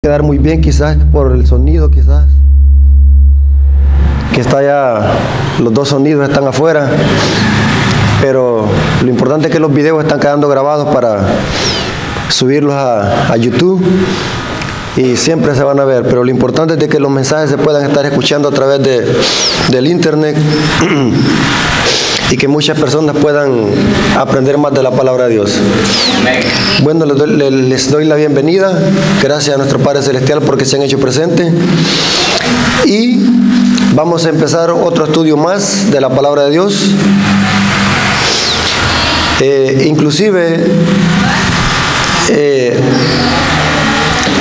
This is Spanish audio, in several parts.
quedar muy bien, quizás por el sonido, quizás que está ya, los dos sonidos están afuera, pero lo importante es que los videos están quedando grabados para subirlos a YouTube y siempre se van a ver, pero lo importante es de que los mensajes se puedan estar escuchando a través del internet y que muchas personas puedan aprender más de la palabra de Dios. Bueno, les doy la bienvenida. Gracias a nuestro Padre Celestial porque se han hecho presentes. Y vamos a empezar otro estudio más de la palabra de Dios. Inclusive,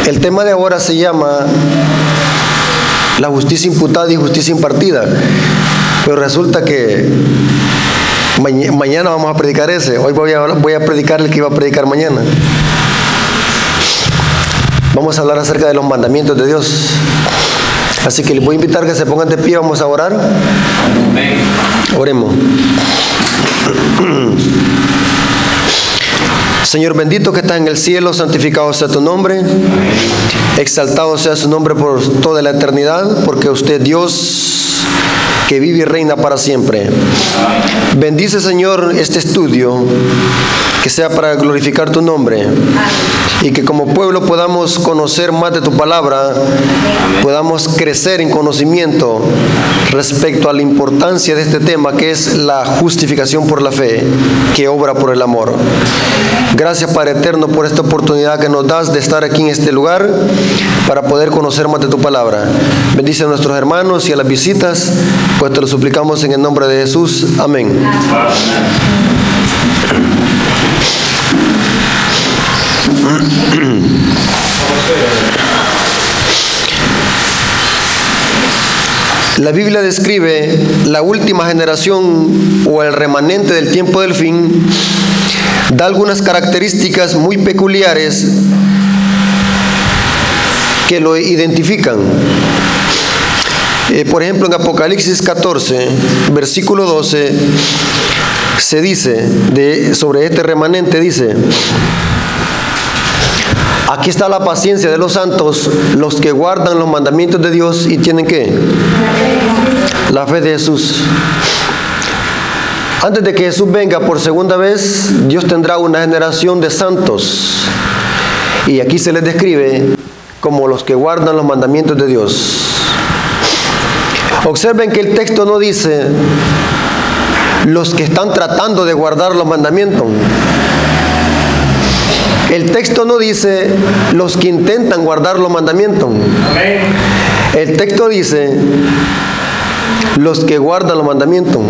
el tema de ahora se llama la justicia imputada y justicia impartida. Pero resulta que mañana vamos a predicar ese. Hoy voy a predicar el que iba a predicar mañana. Vamos a hablar acerca de los mandamientos de Dios. Así que les voy a invitar que se pongan de pie. Vamos a orar. Oremos. Señor bendito que estás en el cielo, santificado sea tu nombre. Exaltado sea su nombre por toda la eternidad, porque usted es Dios que vive y reina para siempre. Bendice, Señor, este estudio, que sea para glorificar tu nombre y que como pueblo podamos conocer más de tu palabra, podamos crecer en conocimiento respecto a la importancia de este tema, que es la justificación por la fe, que obra por el amor. Gracias, Padre eterno, por esta oportunidad que nos das de estar aquí en este lugar para poder conocer más de tu palabra. Bendice a nuestros hermanos y a las visitas, pues te lo suplicamos en el nombre de Jesús. Amén. La Biblia describe la última generación o el remanente del tiempo del fin. Da algunas características muy peculiares que lo identifican. Por ejemplo, en Apocalipsis 14, versículo 12, se dice sobre este remanente, dice: aquí está la paciencia de los santos, los que guardan los mandamientos de Dios y tienen ¿qué? La fe de Jesús. Antes de que Jesús venga por segunda vez, Dios tendrá una generación de santos. Y aquí se les describe como los que guardan los mandamientos de Dios. Observen que el texto no dice los que están tratando de guardar los mandamientos. El texto no dice los que intentan guardar los mandamientos. El texto dice los que guardan los mandamientos.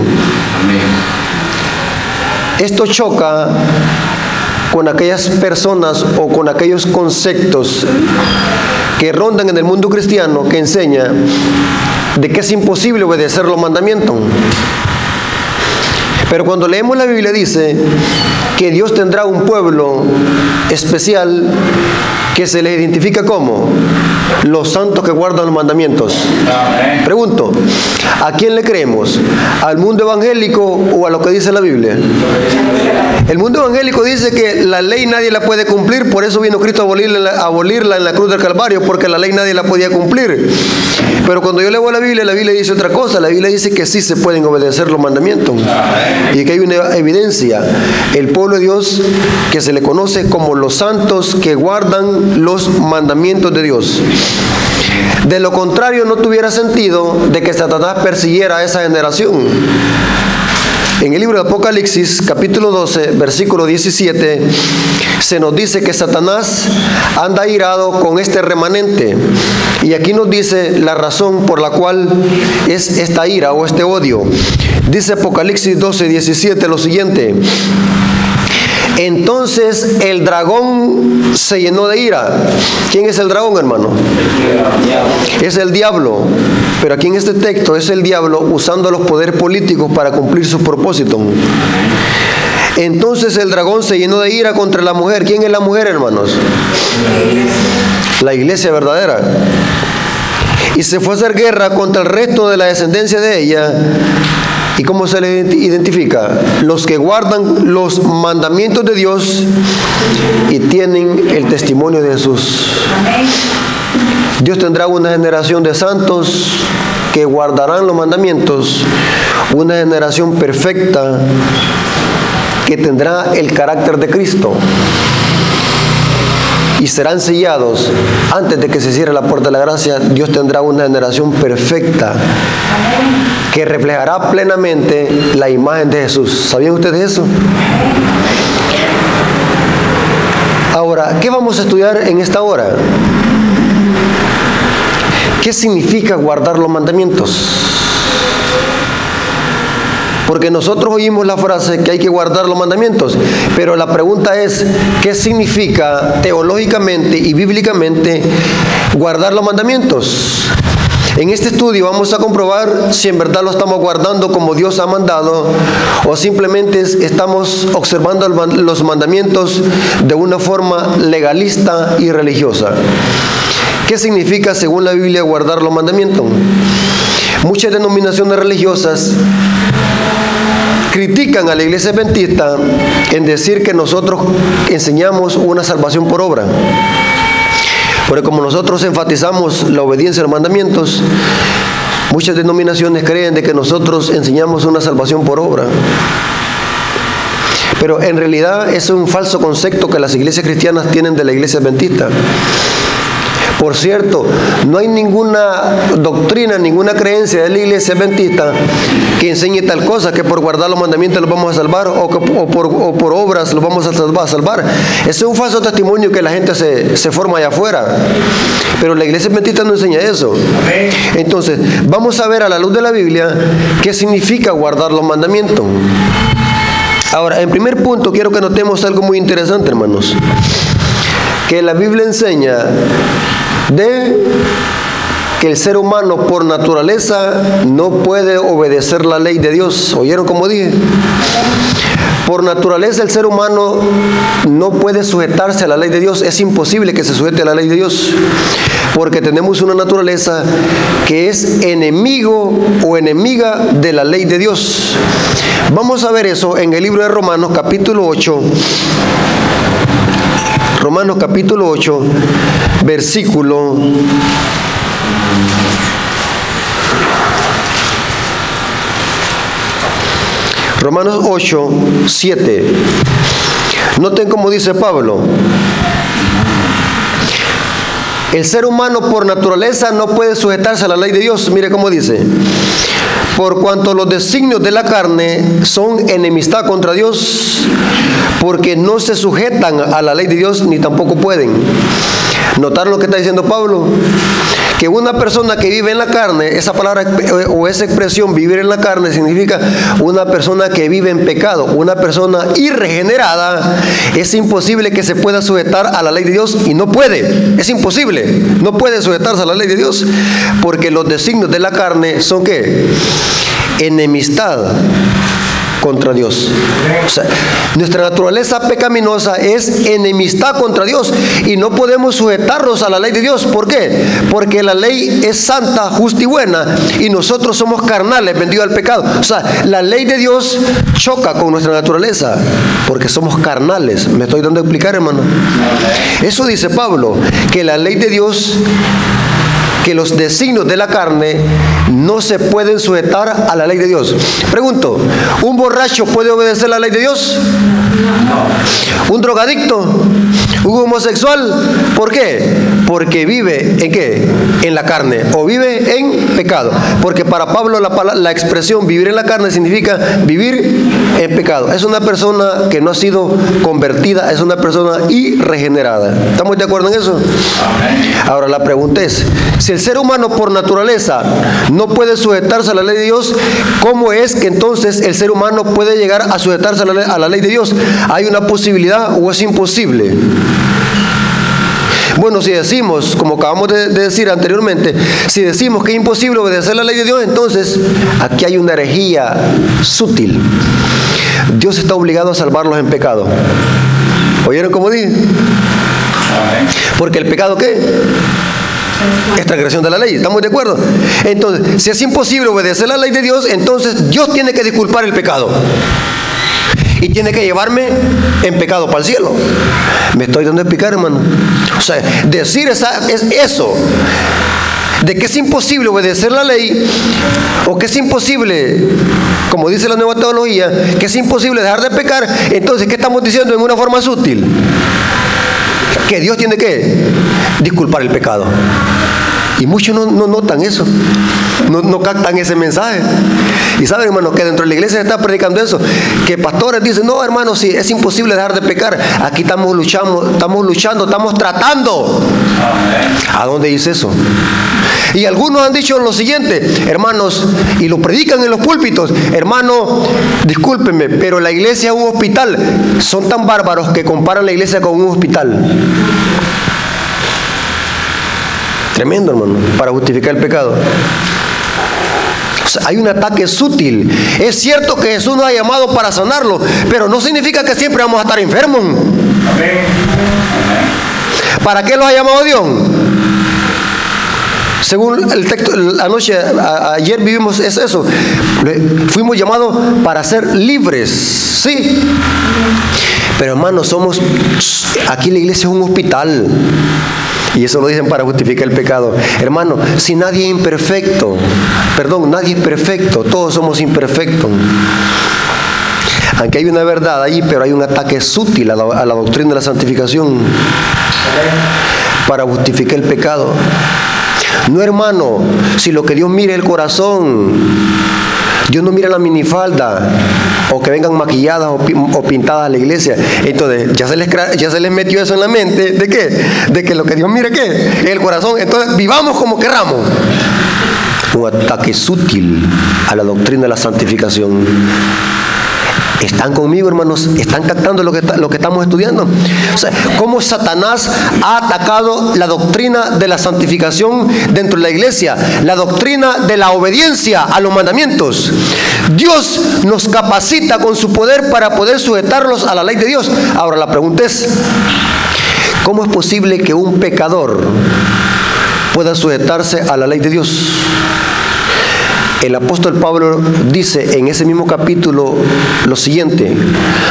Esto choca con aquellas personas o con aquellos conceptos que rondan en el mundo cristiano, que enseña de que es imposible obedecer los mandamientos. Pero cuando leemos la Biblia dice que Dios tendrá un pueblo especial que se les identifica como los santos que guardan los mandamientos. Pregunto, ¿a quién le creemos? ¿Al mundo evangélico o a lo que dice la Biblia? El mundo evangélico dice que la ley nadie la puede cumplir, por eso vino Cristo a abolirla en la cruz del Calvario, porque la ley nadie la podía cumplir. Pero cuando yo leo la Biblia dice otra cosa. La Biblia dice que sí se pueden obedecer los mandamientos y que hay una evidencia. El pueblo de Dios que se le conoce como los santos que guardan los mandamientos de Dios. De lo contrario, no tuviera sentido de que Satanás persiguiera a esa generación. En el libro de Apocalipsis, capítulo 12, versículo 17, se nos dice que Satanás anda irado con este remanente. Y aquí nos dice la razón por la cual es esta ira o este odio. Dice Apocalipsis 12, 17 lo siguiente: entonces el dragón se llenó de ira. ¿Quién es el dragón, hermano? Es el diablo. Pero aquí en este texto es el diablo usando los poderes políticos para cumplir sus propósitos. Entonces el dragón se llenó de ira contra la mujer. ¿Quién es la mujer, hermanos? La iglesia verdadera. Y se fue a hacer guerra contra el resto de la descendencia de ella. ¿Y cómo se le identifica? Los que guardan los mandamientos de Dios y tienen el testimonio de Jesús. Dios tendrá una generación de santos que guardarán los mandamientos, una generación perfecta que tendrá el carácter de Cristo y serán sellados antes de que se cierre la puerta de la gracia. Dios tendrá una generación perfecta que reflejará plenamente la imagen de Jesús. ¿Sabían ustedes eso? Ahora, ¿qué vamos a estudiar en esta hora? ¿Qué significa guardar los mandamientos? Porque nosotros oímos la frase que hay que guardar los mandamientos, pero la pregunta es, ¿qué significa teológicamente y bíblicamente guardar los mandamientos? En este estudio vamos a comprobar si en verdad lo estamos guardando como Dios ha mandado o simplemente estamos observando los mandamientos de una forma legalista y religiosa. ¿Qué significa, según la Biblia, guardar los mandamientos? Muchas denominaciones religiosas critican a la iglesia adventista en decir que nosotros enseñamos una salvación por obra. Porque como nosotros enfatizamos la obediencia a los mandamientos, muchas denominaciones creen de que nosotros enseñamos una salvación por obra. Pero en realidad es un falso concepto que las iglesias cristianas tienen de la iglesia adventista. Por cierto, no hay ninguna doctrina, ninguna creencia de la iglesia adventista que enseñe tal cosa, que por guardar los mandamientos los vamos a salvar o por obras los vamos a salvar. Ese es un falso testimonio que la gente se forma allá afuera. Pero la iglesia adventista no enseña eso. Entonces, vamos a ver a la luz de la Biblia qué significa guardar los mandamientos. Ahora, en primer punto, quiero que notemos algo muy interesante, hermanos. Que la Biblia enseña de que el ser humano por naturaleza no puede obedecer la ley de Dios. ¿Oyeron como dije? Por naturaleza el ser humano no puede sujetarse a la ley de Dios. Es imposible que se sujete a la ley de Dios, porque tenemos una naturaleza que es enemigo o enemiga de la ley de Dios. Vamos a ver eso en el libro de Romanos capítulo 8. Romanos capítulo 8, versículo 7. Noten cómo dice Pablo. El ser humano por naturaleza no puede sujetarse a la ley de Dios. Mire cómo dice. Por cuanto los designios de la carne son enemistad contra Dios, porque no se sujetan a la ley de Dios ni tampoco pueden. ¿Notaron lo que está diciendo Pablo? Que una persona que vive en la carne, esa palabra o esa expresión vivir en la carne significa una persona que vive en pecado, una persona irregenerada. Es imposible que se pueda sujetar a la ley de Dios y no puede, es imposible, no puede sujetarse a la ley de Dios, porque los designios de la carne son ¿qué? Enemistad contra Dios. O sea, nuestra naturaleza pecaminosa es enemistad contra Dios y no podemos sujetarnos a la ley de Dios. ¿Por qué? Porque la ley es santa, justa y buena y nosotros somos carnales, vendidos al pecado. O sea, la ley de Dios choca con nuestra naturaleza porque somos carnales. ¿Me estoy dando a explicar, hermano? Eso dice Pablo, que la ley de Dios, que los designios de la carne no se pueden sujetar a la ley de Dios. Pregunto, ¿un borracho puede obedecer la ley de Dios? No. ¿Un drogadicto? ¿Un homosexual? ¿Por qué? Porque vive ¿en qué? En la carne, o vive en pecado. Porque para Pablo la expresión vivir en la carne significa vivir en pecado. Es una persona que no ha sido convertida, es una persona irregenerada. ¿Estamos de acuerdo en eso? Ahora la pregunta es, si el ser humano por naturaleza no puede sujetarse a la ley de Dios, ¿cómo es que entonces el ser humano puede llegar a sujetarse a la ley de Dios? ¿Hay una posibilidad o es imposible? Bueno, si decimos, como acabamos de decir anteriormente, si decimos que es imposible obedecer la ley de Dios, entonces aquí hay una herejía sutil. Dios está obligado a salvarlos en pecado. ¿Oyeron cómo dije? Porque el pecado, ¿qué? Es transgresión de la ley. ¿Estamos de acuerdo? Entonces, si es imposible obedecer la ley de Dios, entonces Dios tiene que disculpar el pecado. y tiene que llevarme en pecado para el cielo. Me estoy dando a explicar, hermano. O sea, decir es eso, de que es imposible obedecer la ley, o que es imposible, como dice la nueva teología, que es imposible dejar de pecar. Entonces, ¿qué estamos diciendo en una forma sutil? Que Dios tiene que disculpar el pecado. Y muchos no notan eso, no captan ese mensaje. Y saben, hermano, que dentro de la iglesia se está predicando eso, que pastores dicen: no, hermano, sí, es imposible dejar de pecar. Aquí estamos luchando, estamos tratando. ¿A dónde dice eso? Y algunos han dicho lo siguiente, hermanos, y lo predican en los púlpitos: hermano, discúlpenme, pero la iglesia es un hospital. Son tan bárbaros que comparan la iglesia con un hospital. Tremendo, hermano, para justificar el pecado. O sea, hay un ataque sutil. Es cierto que Jesús nos ha llamado para sanarlo, pero no significa que siempre vamos a estar enfermos. ¿Para qué los ha llamado Dios? Según el texto, ayer vivimos eso. Fuimos llamados para ser libres, sí. Pero hermanos, aquí la iglesia es un hospital. Y eso lo dicen para justificar el pecado. Hermano, si nadie es imperfecto, nadie es perfecto, todos somos imperfectos. Aunque hay una verdad ahí, pero hay un ataque sutil a la doctrina de la santificación para justificar el pecado. No, hermano, si lo que Dios mira es el corazón. Dios no mira la minifalda, o que vengan maquilladas o pintadas a la iglesia. Entonces ya se les metió eso en la mente. ¿De qué? De que lo que Dios mira, ¿qué? Es el corazón. Entonces vivamos como querramos. Un ataque sutil a la doctrina de la santificación. ¿Están conmigo, hermanos? ¿Están captando lo que estamos estudiando? O sea, cómo Satanás ha atacado la doctrina de la santificación dentro de la iglesia, la doctrina de la obediencia a los mandamientos. Dios nos capacita con su poder para poder sujetarlos a la ley de Dios. Ahora la pregunta es: ¿cómo es posible que un pecador pueda sujetarse a la ley de Dios? El apóstol Pablo dice en ese mismo capítulo lo siguiente,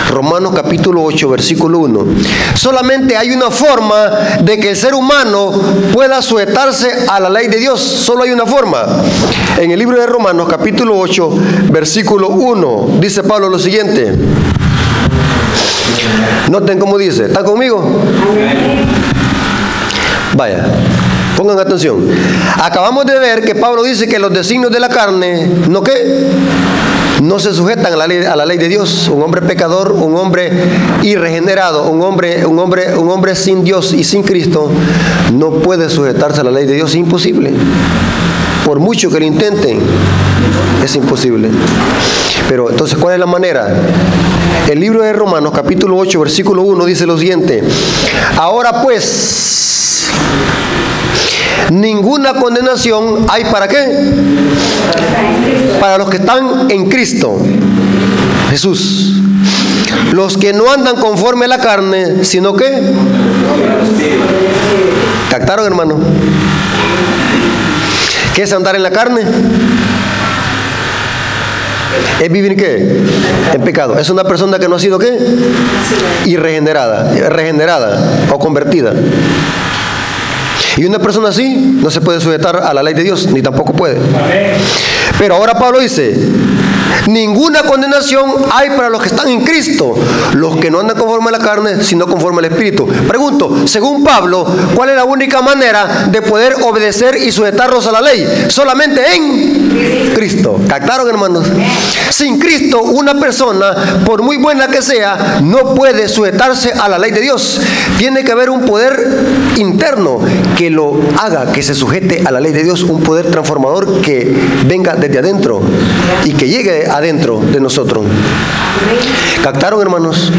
Romanos capítulo 8, versículo 1. Solamente hay una forma de que el ser humano pueda sujetarse a la ley de Dios. Solo hay una forma. En el libro de Romanos capítulo 8, versículo 1, dice Pablo lo siguiente. Noten cómo dice. ¿Están conmigo? Vaya. Pongan atención. Acabamos de ver que Pablo dice que los designios de la carne, ¿no qué? No se sujetan a la ley de Dios. Un hombre pecador, un hombre irregenerado, un hombre sin Dios y sin Cristo, no puede sujetarse a la ley de Dios. Es imposible. Por mucho que lo intenten, es imposible. Pero entonces, ¿cuál es la manera? El libro de Romanos, capítulo 8, versículo 1, dice lo siguiente: ahora pues, ninguna condenación hay ¿para qué? Para los que están en Cristo Jesús, los que no andan conforme a la carne, sino que ¿captaron, hermano? ¿Qué es andar en la carne? ¿Es vivir qué? En pecado. Es una persona que no ha sido ¿qué? Regenerada o convertida. Y una persona así no se puede sujetar a la ley de Dios, ni tampoco puede. Pero ahora Pablo dice: ninguna condenación hay para los que están en Cristo, los que no andan conforme a la carne, sino conforme al Espíritu. Pregunto, según Pablo, ¿cuál es la única manera de poder obedecer y sujetarlos a la ley? Solamente en Cristo. ¿Captaron, hermanos? Sin Cristo, una persona, por muy buena que sea, no puede sujetarse a la ley de Dios. Tiene que haber un poder interno que lo haga, que se sujete a la ley de Dios, un poder transformador que venga desde adentro y que llegue adentro de nosotros. ¿Captaron, hermanos?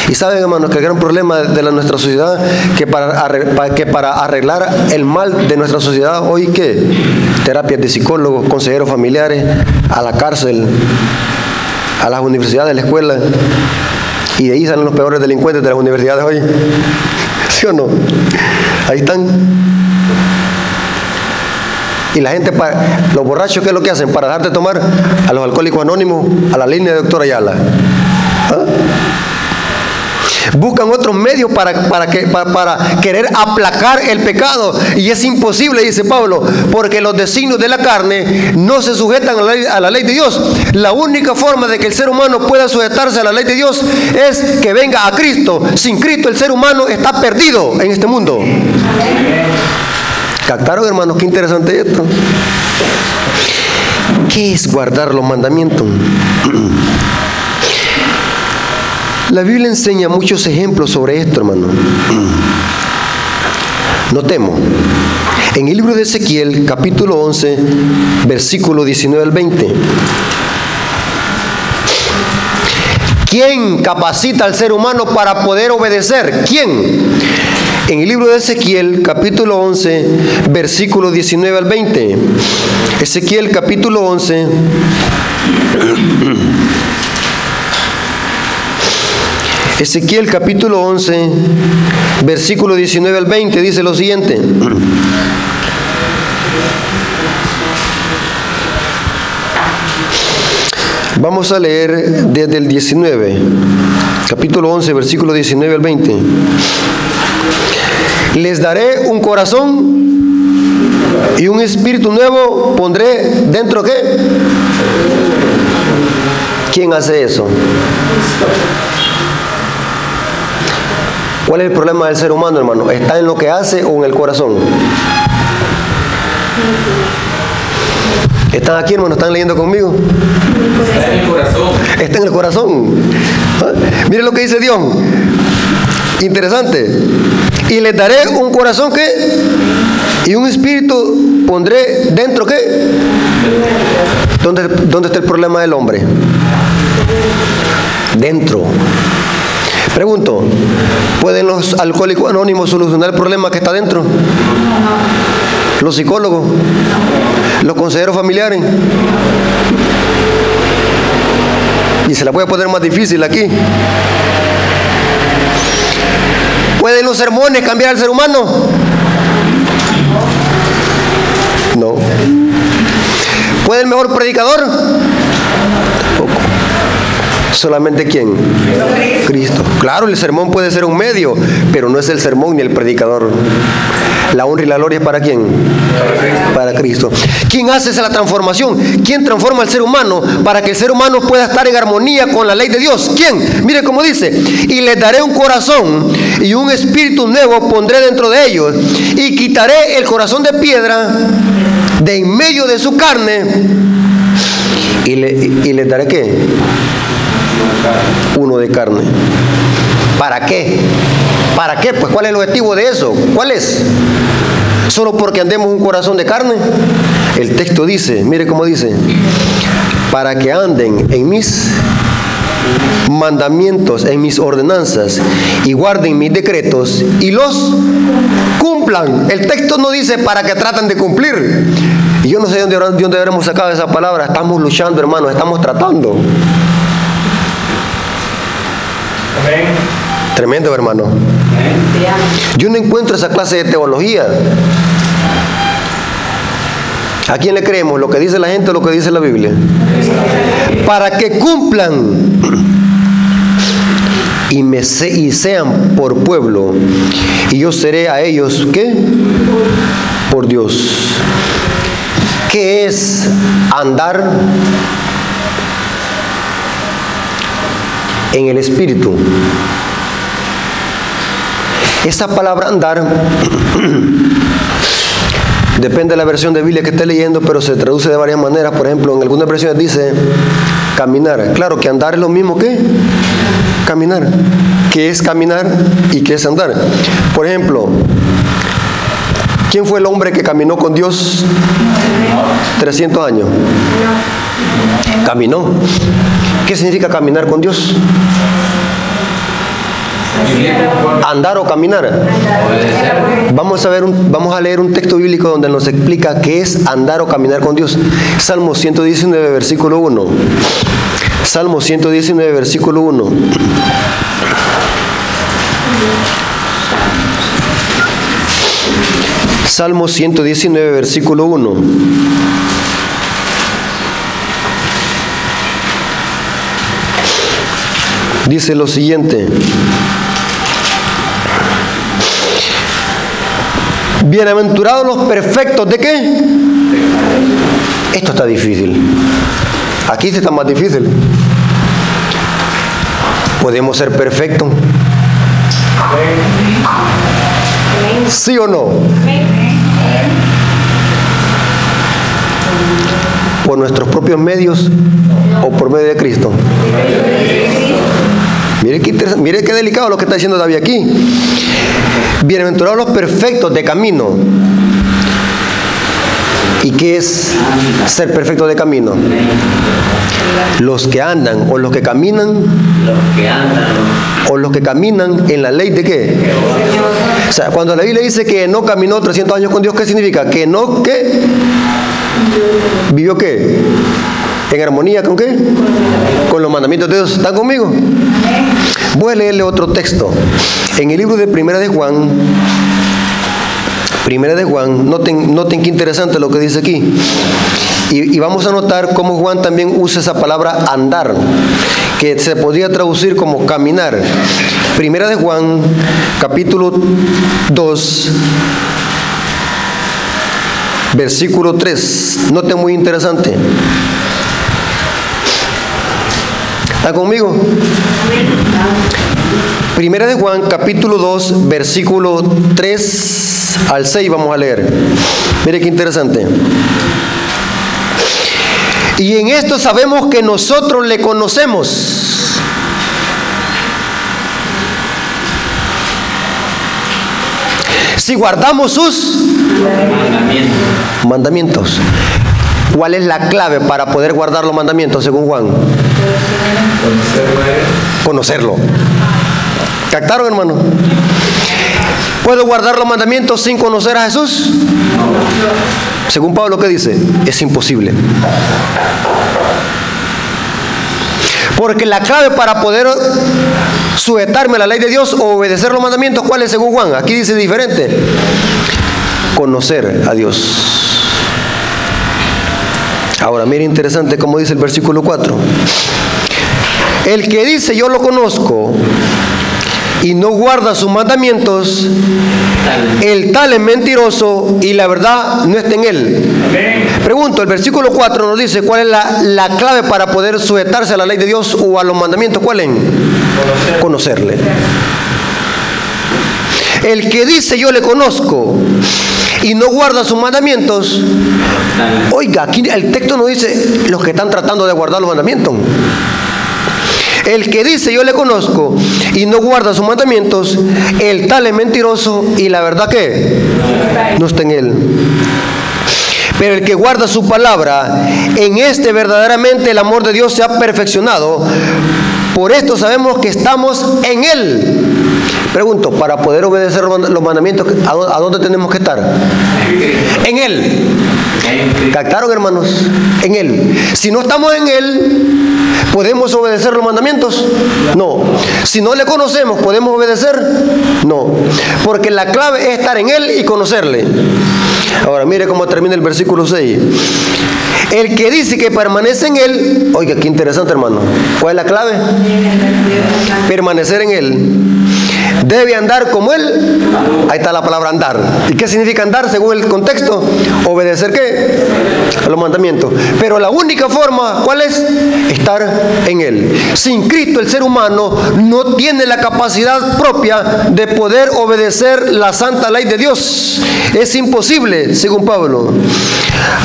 Y saben, hermanos, que el gran problema de nuestra sociedad, que para arreglar el mal de nuestra sociedad hoy, ¿qué? Terapias de psicólogos, consejeros familiares, a la cárcel, a las universidades, a la escuela, y de ahí salen los peores delincuentes de las universidades hoy. ¿Sí o no? Ahí están. Y la gente, los borrachos, ¿qué es lo que hacen? Para dejar de tomar, a los alcohólicos anónimos, a la línea de doctor Ayala. ¿Ah? Buscan otros medios para querer aplacar el pecado, y es imposible, dice Pablo, porque los designios de la carne no se sujetan a la ley de Dios. La única forma de que el ser humano pueda sujetarse a la ley de Dios es que venga a Cristo. Sin Cristo el ser humano está perdido en este mundo. ¿Captaron, hermanos? Qué interesante esto. ¿Qué es guardar los mandamientos? La Biblia enseña muchos ejemplos sobre esto, hermano. Notemos, en el libro de Ezequiel, capítulo 11, versículo 19 al 20. ¿Quién capacita al ser humano para poder obedecer? ¿Quién? En el libro de Ezequiel, capítulo 11, versículo 19 al 20. Ezequiel, capítulo 11. Ezequiel capítulo 11, versículo 19 al 20, dice lo siguiente. Vamos a leer desde el 19, capítulo 11, versículo 19 al 20. Les daré un corazón y un espíritu nuevo pondré dentro, ¿qué? ¿Quién hace eso? ¿Cuál es el problema del ser humano, hermano? ¿Está en lo que hace o en el corazón? ¿Están aquí, hermano? ¿Están leyendo conmigo? Está en el corazón. Está en el corazón. ¿Ah? Mire lo que dice Dios. Interesante. Y les daré un corazón, ¿qué? Y un espíritu pondré dentro, ¿qué? ¿Dónde está el problema del hombre? Dentro. Pregunto, ¿pueden los alcohólicos anónimos solucionar el problema que está dentro? ¿Los psicólogos? ¿Los consejeros familiares? Y se la voy a poner más difícil aquí. ¿Pueden los sermones cambiar al ser humano? No. ¿Puede el mejor predicador? Tampoco. ¿Solamente quién? Cristo. Claro, el sermón puede ser un medio, pero no es el sermón ni el predicador. La honra y la gloria es ¿para quién? Para Cristo. ¿Quién hace esa transformación? ¿Quién transforma al ser humano para que el ser humano pueda estar en armonía con la ley de Dios? ¿Quién? Mire cómo dice: y les daré un corazón y un espíritu nuevo pondré dentro de ellos, y quitaré el corazón de piedra de en medio de su carne, y les daré ¿qué? Uno de carne. ¿Para qué? ¿Para qué? Pues ¿cuál es el objetivo de eso? ¿Cuál es? ¿Solo porque andemos un corazón de carne? El texto dice, mire cómo dice: para que anden en mis mandamientos, en mis ordenanzas, y guarden mis decretos y los cumplan. El texto no dice para que traten de cumplir. Y yo no sé de dónde habremos sacado esa palabra. Estamos luchando, hermanos, estamos tratando. Amén. Tremendo, hermano. Yo no encuentro esa clase de teología. ¿A quién le creemos? ¿Lo que dice la gente o lo que dice la Biblia? Para que cumplan y sean por pueblo, y yo seré a ellos, ¿qué? Por Dios. ¿Qué es andar en el Espíritu? Esa palabra andar depende de la versión de Biblia que esté leyendo, pero se traduce de varias maneras. Por ejemplo, en algunas versiones dice caminar. Claro que andar es lo mismo que caminar. ¿Qué es caminar y qué es andar? Por ejemplo, ¿quién fue el hombre que caminó con Dios 300 años? Caminó. ¿Qué significa caminar con Dios? Andar o caminar. Vamos a leer un texto bíblico donde nos explica qué es andar o caminar con Dios. Salmo 119, versículo 1. Salmo 119, versículo 1. Salmo 119, versículo 1. dice lo siguiente: bienaventurados los perfectos, ¿de qué? Esto está difícil. Aquí sí está más difícil. ¿Podemos ser perfectos? ¿Sí o no? ¿Por nuestros propios medios o por medio de Cristo? Mire qué delicado lo que está diciendo David aquí. Bienaventurados los perfectos de camino. ¿Y qué es ser perfecto de camino? Los que andan o los que caminan o los que caminan en la ley de qué. O sea, cuando la Biblia dice que no caminó 300 años con Dios, ¿qué significa? Que no, ¿qué? ¿Vivió qué? ¿En armonía con qué? Con los mandamientos de Dios. ¿Están conmigo? Voy a leerle otro texto. En el libro de Primera de Juan, noten qué interesante lo que dice aquí. Y vamos a notar cómo Juan también usa esa palabra andar, que se podría traducir como caminar. Primera de Juan, capítulo 2, versículo 3. Noten, muy interesante. ¿Está conmigo? Primera de Juan, capítulo 2, versículo 3 al 6, vamos a leer. Mire qué interesante. Y en esto sabemos que nosotros le conocemos. Si guardamos sus mandamientos. ¿Cuál es la clave para poder guardar los mandamientos según Juan? Conocerlo. ¿Captaron, hermano? ¿Puedo guardar los mandamientos sin conocer a Jesús? Según Pablo, ¿qué dice? Es imposible. Porque la clave para poder sujetarme a la ley de Dios o obedecer los mandamientos, ¿cuál es según Juan? Aquí dice diferente. Conocer a Dios. Ahora, mire interesante cómo dice el versículo 4. El que dice yo lo conozco y no guarda sus mandamientos, el tal es mentiroso y la verdad no está en él. Pregunto, el versículo 4 nos dice cuál es la clave para poder sujetarse a la ley de Dios o a los mandamientos. ¿Cuál es? Conocerle. El que dice yo le conozco y no guarda sus mandamientos, oiga, aquí el texto nos dice los que están tratando de guardar los mandamientos. El que dice yo le conozco y no guarda sus mandamientos, el tal es mentiroso y la verdad que no está en él. Pero el que guarda su palabra, en este verdaderamente el amor de Dios se ha perfeccionado. Por esto sabemos que estamos en él. Pregunto, para poder obedecer los mandamientos, ¿a dónde tenemos que estar? En él. ¿Captaron, hermanos? En él. Si no estamos en él, ¿podemos obedecer los mandamientos? No. Si no le conocemos, ¿podemos obedecer? No. Porque la clave es estar en él y conocerle. Ahora, mire cómo termina el versículo 6. El que dice que permanece en él, oiga, qué interesante, hermano. ¿Cuál es la clave? Permanecer en él. Debe andar como él. Ahí está la palabra andar. ¿Y qué significa andar según el contexto? Obedecer ¿qué? A los mandamientos. Pero la única forma, ¿cuál es? Estar en él. Sin Cristo el ser humano no tiene la capacidad propia de poder obedecer la santa ley de Dios. Es imposible, según Pablo.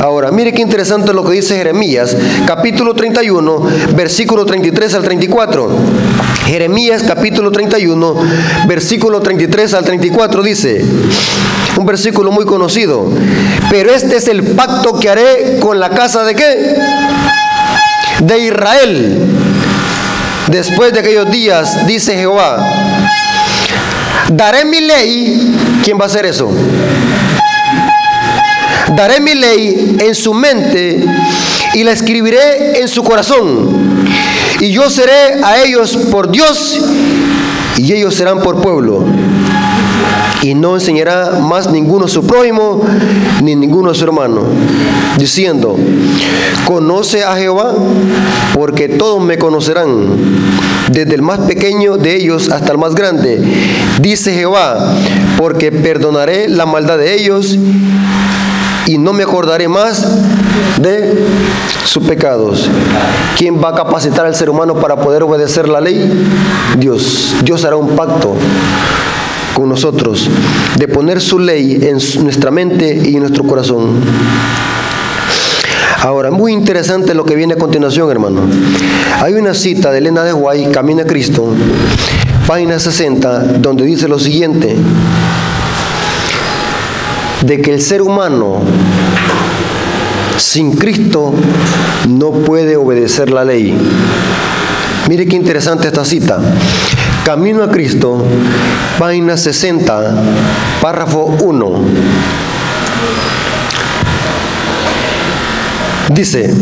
Ahora, mire qué interesante lo que dice Jeremías, capítulo 31, versículo 33 al 34. Jeremías, capítulo 31, versículo 33 al 34 dice, un versículo muy conocido: pero este es el pacto que haré con la casa de ¿qué? De Israel. Después de aquellos días, dice Jehová, daré mi ley. ¿Quién va a hacer eso? Daré mi ley en su mente y la escribiré en su corazón. Y yo seré a ellos por Dios y ellos serán por pueblo. Y no enseñará más ninguno a su prójimo ni ninguno a su hermano, diciendo, conoce a Jehová, porque todos me conocerán, desde el más pequeño de ellos hasta el más grande. Dice Jehová, porque perdonaré la maldad de ellos y no me acordaré más de sus pecados. ¿Quién va a capacitar al ser humano para poder obedecer la ley? Dios. Dios hará un pacto con nosotros de poner su ley en nuestra mente y en nuestro corazón. Ahora, muy interesante lo que viene a continuación, hermano. Hay una cita de Elena de White, Camino a Cristo, página 60, donde dice lo siguiente: de que el ser humano sin Cristo no puede obedecer la ley. Mire qué interesante esta cita. Camino a Cristo, página 60, párrafo 1. Dice: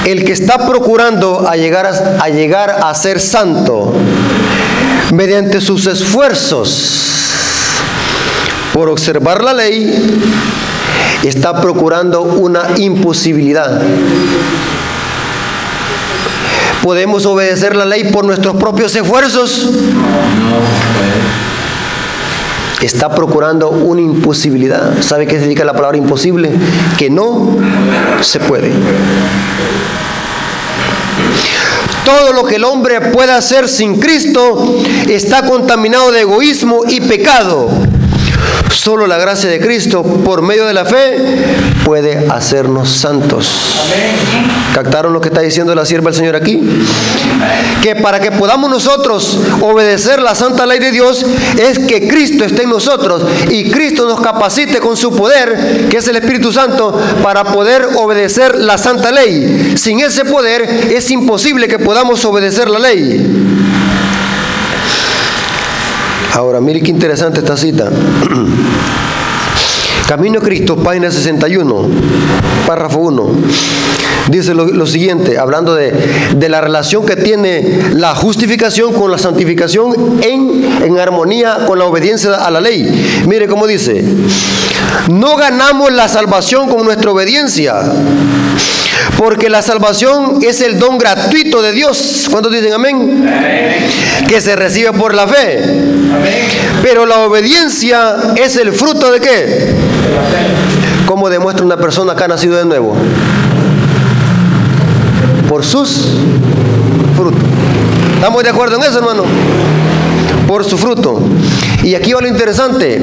el que está procurando llegar a ser santo mediante sus esfuerzos por observar la ley, está procurando una imposibilidad. ¿Podemos obedecer la ley por nuestros propios esfuerzos? Está procurando una imposibilidad. ¿Sabe qué significa la palabra imposible? Que no se puede. Todo lo que el hombre pueda hacer sin Cristo está contaminado de egoísmo y pecado. Solo la gracia de Cristo, por medio de la fe, puede hacernos santos. ¿Captaron lo que está diciendo la sierva del Señor aquí? Que para que podamos nosotros obedecer la santa ley de Dios, es que Cristo esté en nosotros y Cristo nos capacite con su poder, que es el Espíritu Santo, para poder obedecer la santa ley. Sin ese poder es imposible que podamos obedecer la ley. Ahora, mire qué interesante esta cita. Camino a Cristo, página 61, párrafo 1. Dice lo siguiente, hablando de la relación que tiene la justificación con la santificación en armonía con la obediencia a la ley. Mire cómo dice: no ganamos la salvación con nuestra obediencia, porque la salvación es el don gratuito de Dios. ¿Cuántos dicen amén? Amén. Que se recibe por la fe. Amén. Pero la obediencia es el fruto ¿de qué? ¿Cómo demuestra una persona que ha nacido de nuevo? Por sus frutos. ¿Estamos de acuerdo en eso, hermano? Por su fruto. Y aquí va lo interesante.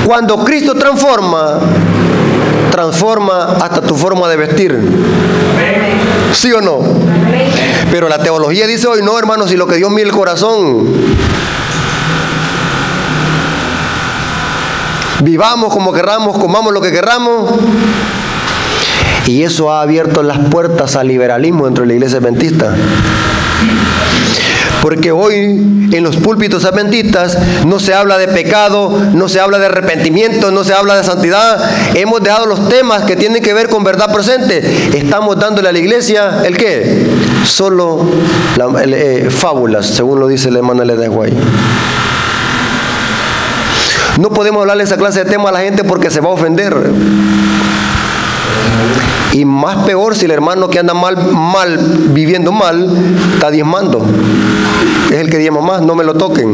Cuando Cristo transforma hasta tu forma de vestir. ¿Sí o no? Pero la teología dice hoy: no, hermano, si lo que Dios mira el corazón. Vivamos como querramos, comamos lo que querramos. Y eso ha abierto las puertas al liberalismo dentro de la iglesia adventista. Porque hoy en los púlpitos adventistas no se habla de pecado, no se habla de arrepentimiento, no se habla de santidad. Hemos dejado los temas que tienen que ver con verdad presente. Estamos dándole a la iglesia ¿el qué? Solo fábulas, según lo dice la hermana Elena de White. No podemos hablarle esa clase de tema a la gente porque se va a ofender. Y más peor si el hermano que anda mal, viviendo mal, está diezmando. Es el que diezma más, no me lo toquen.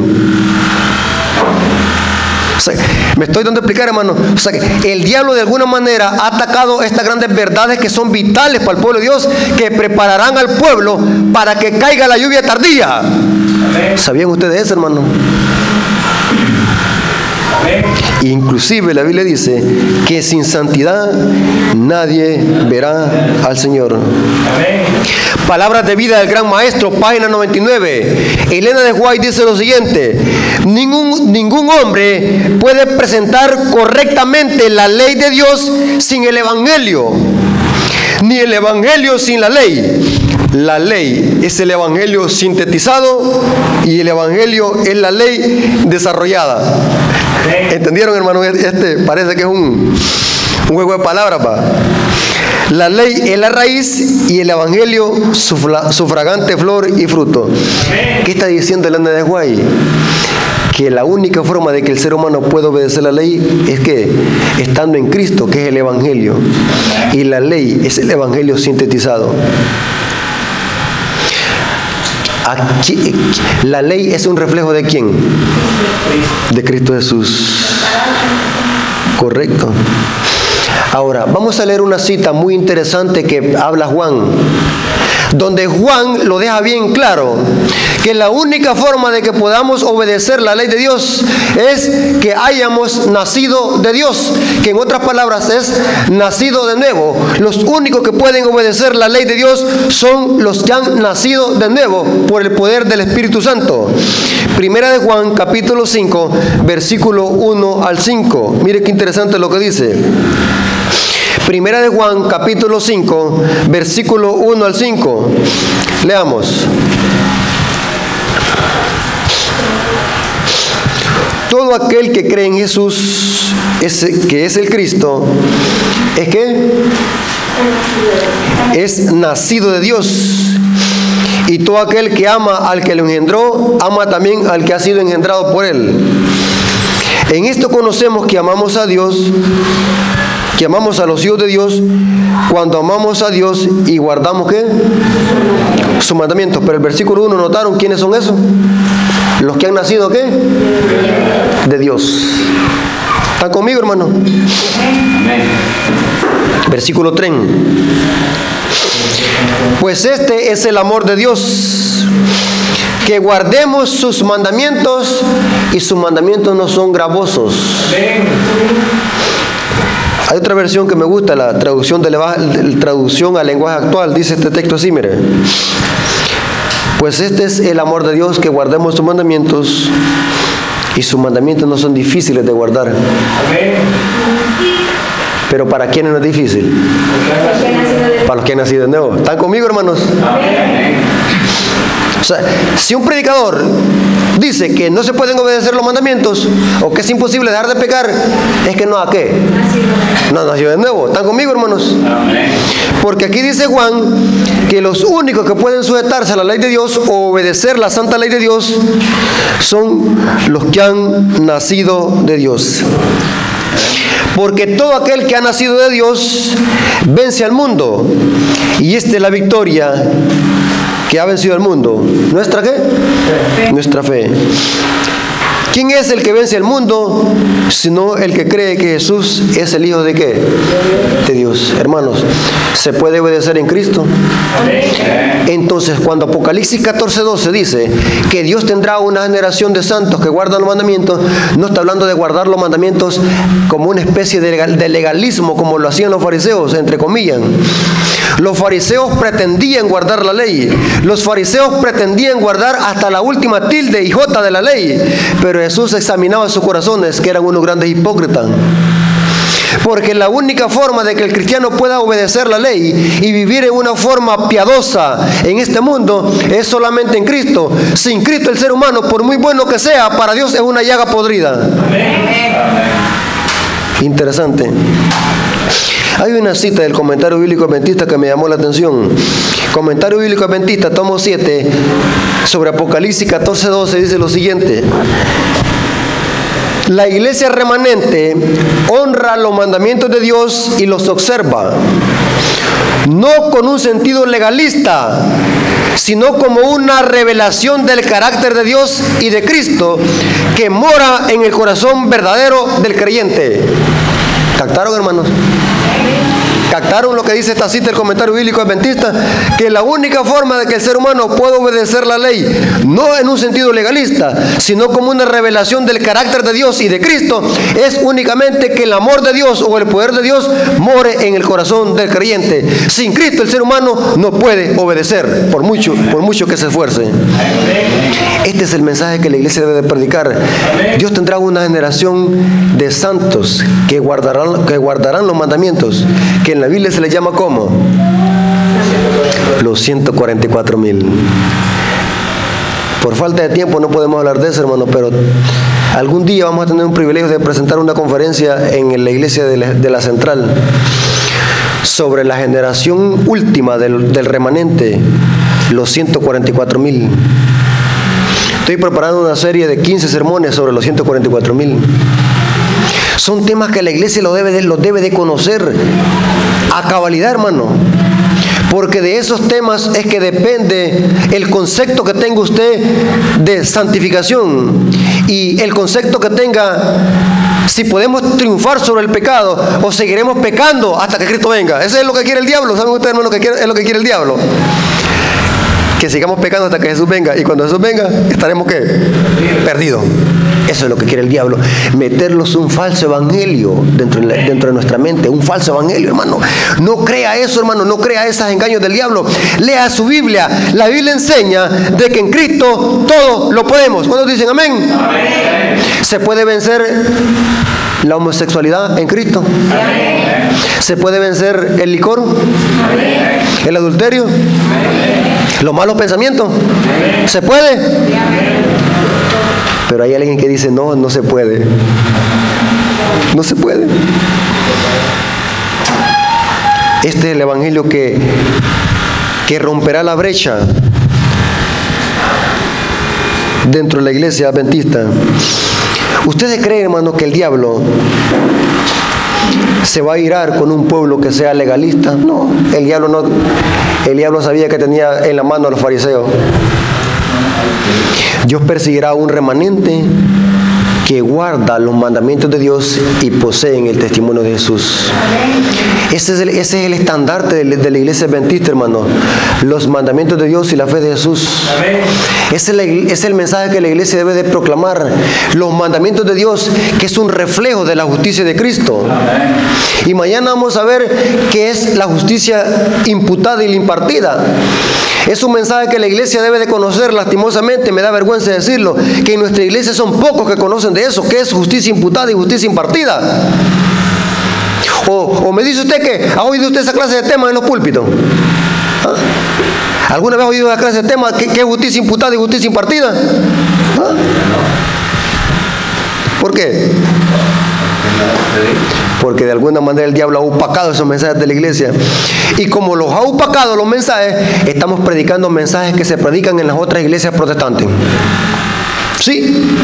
O sea, me estoy dando a explicar, hermano. O sea, que el diablo de alguna manera ha atacado estas grandes verdades que son vitales para el pueblo de Dios, que prepararán al pueblo para que caiga la lluvia tardía. ¿Sabían ustedes eso, hermano? Inclusive la Biblia dice que sin santidad nadie verá al Señor. Amén. Palabras de vida del gran maestro, página 99. Elena de White dice lo siguiente: ningún hombre puede presentar correctamente la ley de Dios sin el Evangelio, ni el Evangelio sin la ley. La ley es el Evangelio sintetizado y el Evangelio es la ley desarrollada. ¿Entendieron, hermano? Parece que es un juego de palabras, pa. La ley es la raíz y el Evangelio su fragante flor y fruto. ¿Qué está diciendo Elena de White? Que la única forma de que el ser humano pueda obedecer la ley es que estando en Cristo, que es el Evangelio. Y la ley es el Evangelio sintetizado. Aquí, la ley es un reflejo ¿de quién? De Cristo Jesús. Correcto. Ahora, vamos a leer una cita muy interesante que habla Juan, donde Juan lo deja bien claro, que la única forma de que podamos obedecer la ley de Dios es que hayamos nacido de Dios, que en otras palabras es nacido de nuevo. Los únicos que pueden obedecer la ley de Dios son los que han nacido de nuevo por el poder del Espíritu Santo. Primera de Juan, capítulo 5, versículo 1 al 5. Mire qué interesante lo que dice. Primera de Juan, capítulo 5, versículo 1 al 5. Leamos. Todo aquel que cree en Jesús, que es el Cristo, ¿es qué? Es nacido de Dios. Y todo aquel que ama al que lo engendró, ama también al que ha sido engendrado por él. En esto conocemos que amamos a Dios, que amamos a los hijos de Dios, cuando amamos a Dios y guardamos ¿qué? Sus mandamientos. Pero el versículo 1, ¿notaron quiénes son esos? Los que han nacido ¿qué? De Dios. ¿Están conmigo, hermano? Versículo 3. Pues este es el amor de Dios, que guardemos sus mandamientos, y sus mandamientos no son gravosos. Hay otra versión que me gusta, la traducción al lenguaje actual, dice este texto así, mire. Pues este es el amor de Dios, que guardemos sus mandamientos, y sus mandamientos no son difíciles de guardar. Amén. Pero ¿para quién no es difícil? Para los que han nacido de nuevo. ¿Están conmigo, hermanos? Amén. O sea, si un predicador dice que no se pueden obedecer los mandamientos, o que es imposible dejar de pecar, es que no ¿a qué? No nació de nuevo. ¿Están conmigo, hermanos? Amén. Porque aquí dice Juan que los únicos que pueden sujetarse a la ley de Dios o obedecer la santa ley de Dios son los que han nacido de Dios. Porque todo aquel que ha nacido de Dios vence al mundo. Y esta es la victoria que ha vencido al mundo. ¿Nuestra qué? Fe. Nuestra fe. ¿Quién es el que vence al mundo? Sino el que cree que Jesús es el Hijo de ¿qué? De Dios. Hermanos, ¿se puede obedecer en Cristo? Entonces, cuando Apocalipsis 14:12 dice que Dios tendrá una generación de santos que guardan los mandamientos, no está hablando de guardar los mandamientos como una especie de legalismo, como lo hacían los fariseos, entre comillas. Los fariseos pretendían guardar la ley. Los fariseos pretendían guardar hasta la última tilde y jota de la ley. Pero Jesús examinaba sus corazones, que eran unos grandes hipócritas. Porque la única forma de que el cristiano pueda obedecer la ley y vivir en una forma piadosa en este mundo es solamente en Cristo. Sin Cristo, el ser humano, por muy bueno que sea, para Dios es una llaga podrida. Amén. Interesante. Hay una cita del Comentario Bíblico Adventista que me llamó la atención. Comentario Bíblico Adventista, tomo 7, sobre Apocalipsis 14:12, dice lo siguiente: la iglesia remanente honra los mandamientos de Dios y los observa, no con un sentido legalista, sino como una revelación del carácter de Dios y de Cristo que mora en el corazón verdadero del creyente. ¿Captaron, hermanos? ¿Captaron lo que dice esta cita del Comentario Bíblico Adventista? Que la única forma de que el ser humano pueda obedecer la ley, no en un sentido legalista, sino como una revelación del carácter de Dios y de Cristo, es únicamente que el amor de Dios o el poder de Dios more en el corazón del creyente. Sin Cristo el ser humano no puede obedecer, por mucho que se esfuerce. Este es el mensaje que la iglesia debe de predicar. Dios tendrá una generación de santos que guardarán los mandamientos, que en la Biblia se les llama ¿cómo? Los 144,000. Por falta de tiempo no podemos hablar de eso, hermano, pero algún día vamos a tener un privilegio de presentar una conferencia en la iglesia de la Central sobre la generación última del remanente, los 144,000. Estoy preparando una serie de 15 sermones sobre los 144,000. Son temas que la iglesia lo debe de conocer a cabalidad, hermano. porque de esos temas es que depende el concepto que tenga usted de santificación y el concepto que tenga si podemos triunfar sobre el pecado o seguiremos pecando hasta que Cristo venga. Eso es lo que quiere el diablo. ¿Saben ustedes, hermano, es lo que quiere el diablo? Que sigamos pecando hasta que Jesús venga, y cuando Jesús venga estaremos ¿qué? Perdidos. Eso es lo que quiere el diablo, meterlos un falso evangelio dentro de nuestra mente, un falso evangelio, hermano. No crea eso, hermano, no crea esos engaños del diablo. Lea su Biblia. La Biblia enseña de que en Cristo todo lo podemos. ¿Cuántos dicen amén? Amén. ¿Se puede vencer la homosexualidad en Cristo? Amén. ¿Se puede vencer el licor? Amén. ¿El adulterio? Amén. ¿Los malos pensamientos? Amén. ¿Se puede? Amén. Pero hay alguien que dice, no, no se puede. No se puede. Este es el evangelio que romperá la brecha dentro de la iglesia adventista. ¿Ustedes creen, hermano, que el diablo se va a irar con un pueblo que sea legalista? No, el diablo sabía que tenía en la mano a los fariseos. Dios perseguirá a un remanente que guarda los mandamientos de Dios y poseen el testimonio de Jesús. Ese es el estandarte de la iglesia adventista, hermano. Los mandamientos de Dios y la fe de Jesús. Ese es el mensaje que la iglesia debe de proclamar. Los mandamientos de Dios, que es un reflejo de la justicia de Cristo. Y mañana vamos a ver qué es la justicia imputada y la impartida. Es un mensaje que la iglesia debe de conocer. Lastimosamente, me da vergüenza decirlo, que en nuestra iglesia son pocos que conocen de eso, que es justicia imputada y justicia impartida. O me dice usted que ha oído usted esa clase de temas en los púlpitos. ¿Ah? ¿Alguna vez ha oído esa clase de temas que es justicia imputada y justicia impartida? ¿Ah? ¿Por qué? Porque de alguna manera el diablo ha opacado esos mensajes de la iglesia. Y como los ha opacado los mensajes, estamos predicando mensajes que se predican en las otras iglesias protestantes. ¿Sí?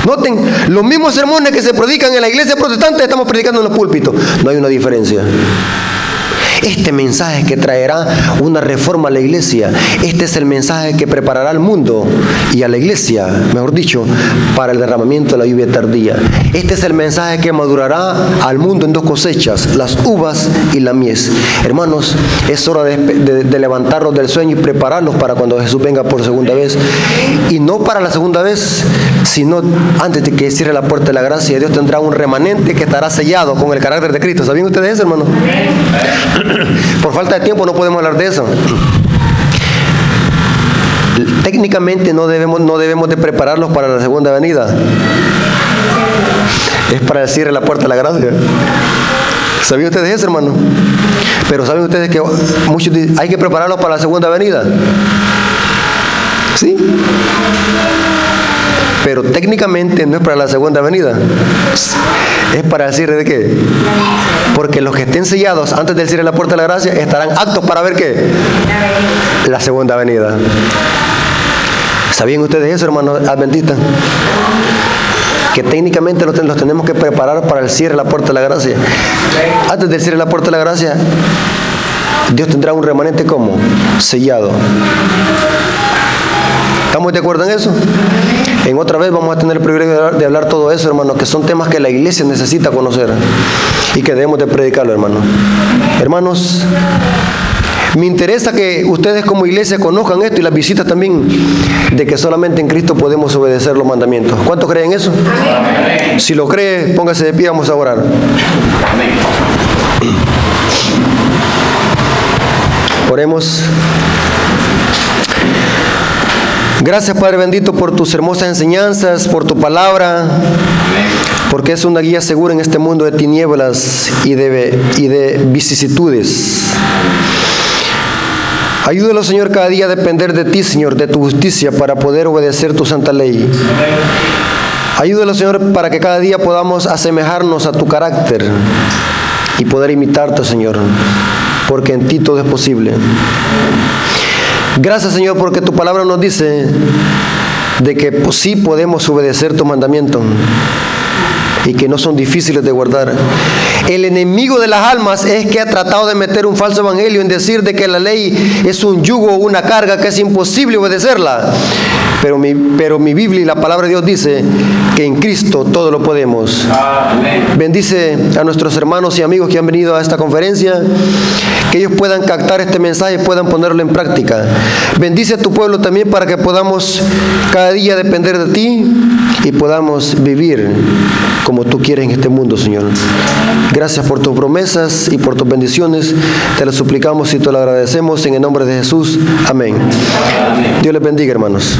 Noten, los mismos sermones que se predican en la iglesia protestante estamos predicando en los púlpitos. No hay una diferencia. Este mensaje que traerá una reforma a la iglesia, este es el mensaje que preparará al mundo y a la iglesia, mejor dicho, para el derramamiento de la lluvia tardía. Este es el mensaje que madurará al mundo en dos cosechas, las uvas y la mies. Hermanos, es hora de levantarlos del sueño y prepararlos para cuando Jesús venga por segunda vez. Y no para la segunda vez, sino antes de que cierre la puerta de la gracia. Dios tendrá un remanente que estará sellado con el carácter de Cristo. ¿Sabían ustedes eso, hermano? Por falta de tiempo no podemos hablar de eso. Técnicamente no debemos de prepararlos para la segunda venida. Es para el cierre de la puerta de la gracia. ¿Sabían ustedes eso, hermano? Pero ¿saben ustedes que muchos dicen, hay que prepararlos para la segunda venida? ¿Sí? Pero técnicamente no es para la segunda venida. ¿Es para el cierre de qué? Porque los que estén sellados antes del cierre de la puerta de la gracia estarán aptos para ver qué? La segunda venida. ¿Sabían ustedes eso, hermanos adventistas? Que técnicamente los tenemos que preparar para el cierre de la puerta de la gracia. Antes del cierre de la puerta de la gracia, Dios tendrá un remanente como sellado. ¿Estamos de acuerdo en eso? En otra vez vamos a tener el privilegio de hablar todo eso, hermanos, que son temas que la iglesia necesita conocer y que debemos de predicarlo, hermanos. Hermanos, me interesa que ustedes como iglesia conozcan esto y las visitas también, de que solamente en Cristo podemos obedecer los mandamientos. ¿Cuántos creen eso? Amén. Si lo cree, póngase de pie, vamos a orar. Amén. Oremos. Gracias, Padre bendito, por tus hermosas enseñanzas, por tu palabra, porque es una guía segura en este mundo de tinieblas y de vicisitudes. Ayúdanos, Señor, cada día a depender de ti, Señor, de tu justicia, para poder obedecer tu santa ley. Ayúdanos, Señor, para que cada día podamos asemejarnos a tu carácter y poder imitarte, Señor, porque en ti todo es posible. Gracias, Señor, porque tu palabra nos dice de que sí podemos obedecer tu mandamiento y que no son difíciles de guardar. El enemigo de las almas es que ha tratado de meter un falso evangelio en decir de que la ley es un yugo o una carga que es imposible obedecerla. Pero mi Biblia y la palabra de Dios dice que en Cristo todo lo podemos. Amén. Bendice a nuestros hermanos y amigos que han venido a esta conferencia, que ellos puedan captar este mensaje y puedan ponerlo en práctica. Bendice a tu pueblo también para que podamos cada día depender de ti y podamos vivir como tú quieres en este mundo, Señor. Gracias por tus promesas y por tus bendiciones. Te lo suplicamos y te lo agradecemos en el nombre de Jesús. Amén. Dios les bendiga, hermanos.